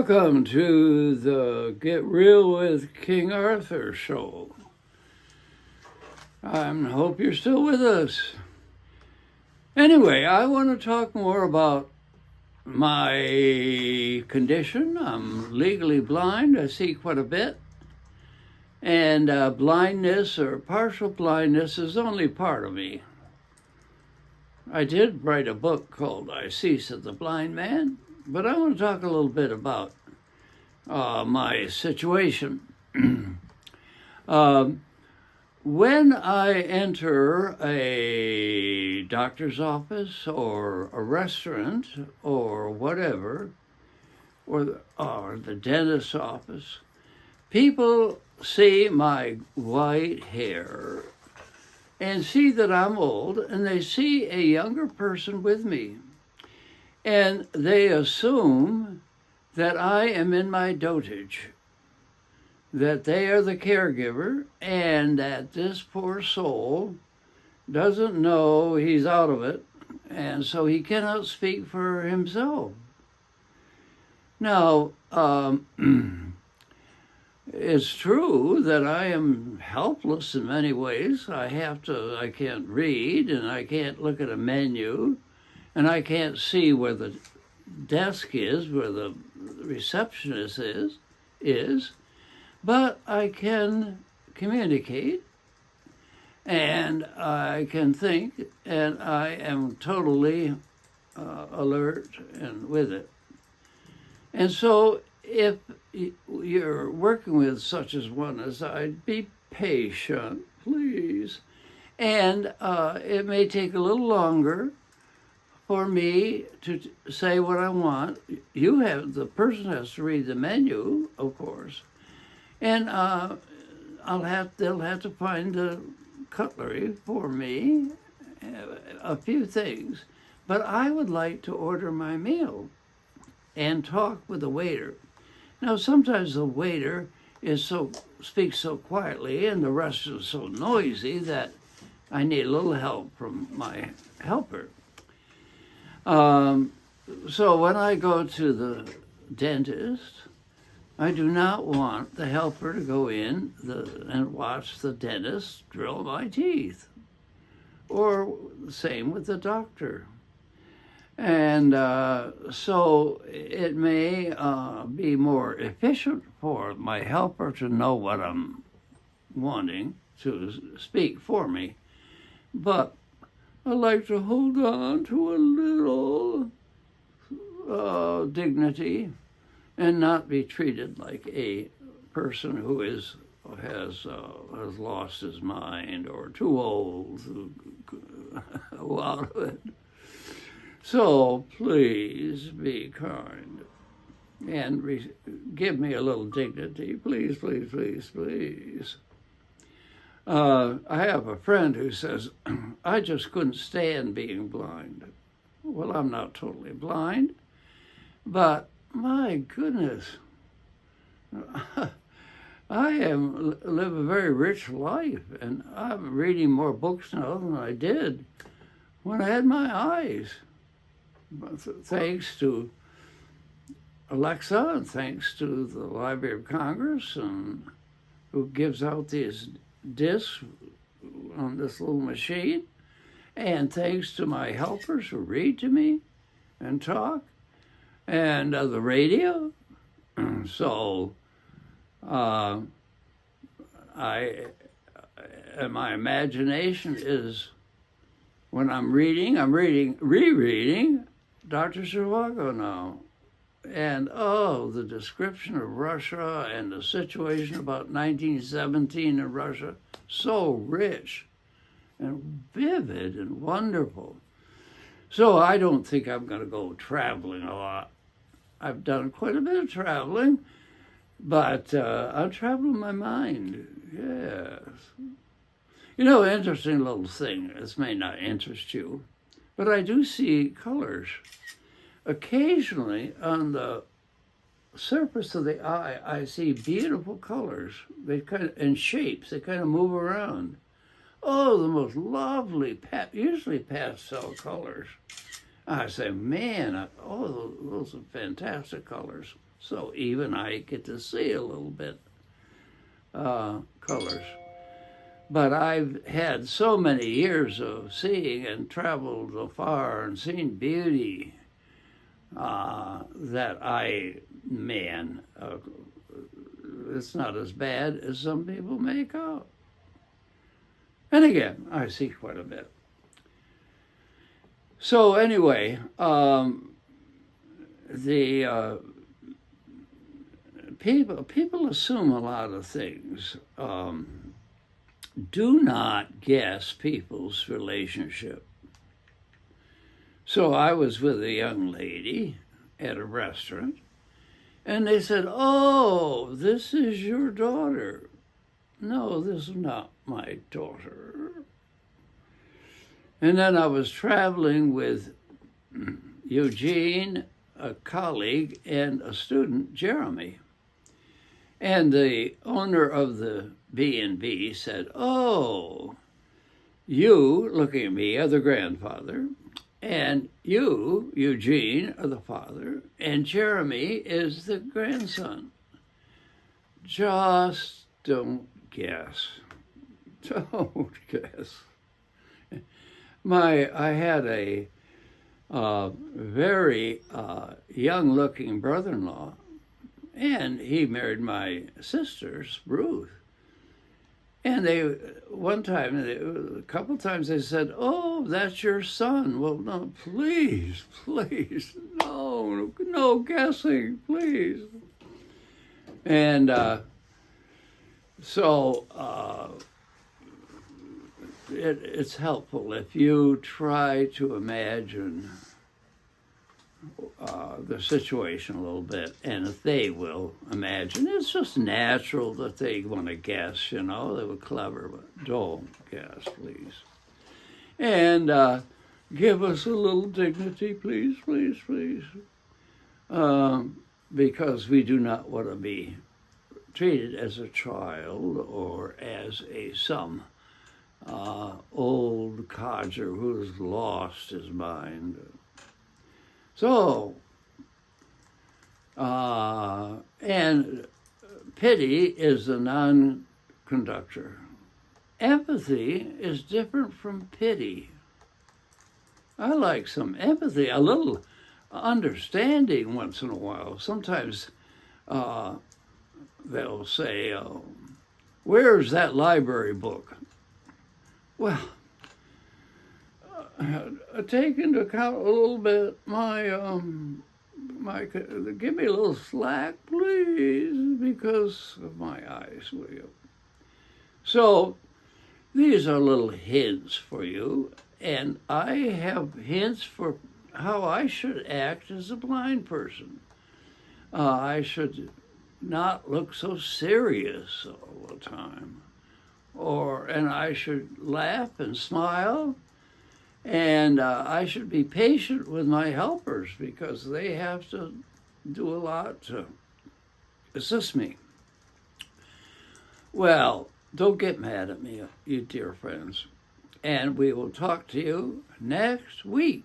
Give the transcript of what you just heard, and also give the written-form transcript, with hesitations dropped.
Welcome to the Get Real with King Arthur show. I hope you're still with us. Anyway, I want to talk more about my condition. I'm legally blind. I see quite a bit. And blindness or partial blindness is only part of me. I did write a book called I Cease as a Blind Man, but I want to talk a little bit about my situation. When I enter a doctor's office or a restaurant or whatever, or the dentist's office, people see my white hair and see that I'm old, and they see a younger person with me. And they assume that I am in my dotage, that they are the caregiver, and that this poor soul doesn't know he's out of it, and so he cannot speak for himself. Now, it's true that I am helpless in many ways. I can't read, and I can't look at a menu, and I can't see where the desk is, where the receptionist is, but I can communicate, and I can think, and I am totally alert and with it. And so if you're working with such as one as I, be patient, please. And it may take a little longer for me to say what I want. The person has to read the menu, of course, and they'll have to find the cutlery for me, a few things. But I would like to order my meal and talk with the waiter. Now, sometimes the waiter speaks so quietly and the restaurant is so noisy that I need a little help from my helper. So when I go to the dentist, I do not want the helper to go in and watch the dentist drill my teeth, or the same with the doctor. And so it may be more efficient for my helper to know what I'm wanting to speak for me. But I like to hold on to a little dignity and not be treated like a person who has lost his mind or too old to go out of it. So please be kind and give me a little dignity. Please, please, please, please. I have a friend who says, I just couldn't stand being blind. Well, I'm not totally blind, but my goodness, I live a very rich life, and I'm reading more books now than I did when I had my eyes. Thanks to Alexa and thanks to the Library of Congress, and who gives out these discs on this little machine, and thanks to my helpers who read to me and talk, and the radio. So my imagination is, when I'm rereading Dr. Zhivago now. And the description of Russia and the situation about 1917 in Russia, so rich and vivid and wonderful. So I don't think I'm going to go traveling a lot. I've done quite a bit of traveling, but I'm traveling my mind, yes. You know, interesting little thing, this may not interest you, but I do see colors. Occasionally, on the surface of the eye, I see beautiful colors. They and shapes. They kind of move around. Oh, the most lovely, usually pastel colors. I say, man, those are fantastic colors. So even I get to see a little bit colors. But I've had so many years of seeing and traveled so far and seen beauty that it's not as bad as some people make out. And again, I see quite a bit. So anyway, the people assume a lot of things. Do not guess people's relationship. So I was with a young lady at a restaurant, and they said, "Oh, this is your daughter." No, this is not my daughter. And then I was traveling with Eugene, a colleague, and a student, Jeremy. And the owner of the B&B said, "Oh, you," looking at me, "are the grandfather, and you, Eugene, are the father, and Jeremy is the grandson. Just don't guess. Don't guess." I had a very young-looking brother-in-law, and he married my sister's Ruth. And a couple times they said, "Oh, that's your son." Well, no, please, no guessing, please. And it's helpful if you try to imagine the situation a little bit, and if they will imagine. It's just natural that they want to guess, they were clever, but don't guess, please. And give us a little dignity, please, because we do not want to be treated as a child or as some old codger who's lost his mind. So, and pity is a non-conductor. Empathy is different from pity. I like some empathy, a little understanding once in a while. Sometimes they'll say, "Where's that library book?" Well, take into account a little bit give me a little slack, please, because of my eyes, will you? So these are little hints for you, and I have hints for how I should act as a blind person. I should not look so serious all the time, and I should laugh and smile. And I should be patient with my helpers because they have to do a lot to assist me. Well, don't get mad at me, you dear friends. And we will talk to you next week.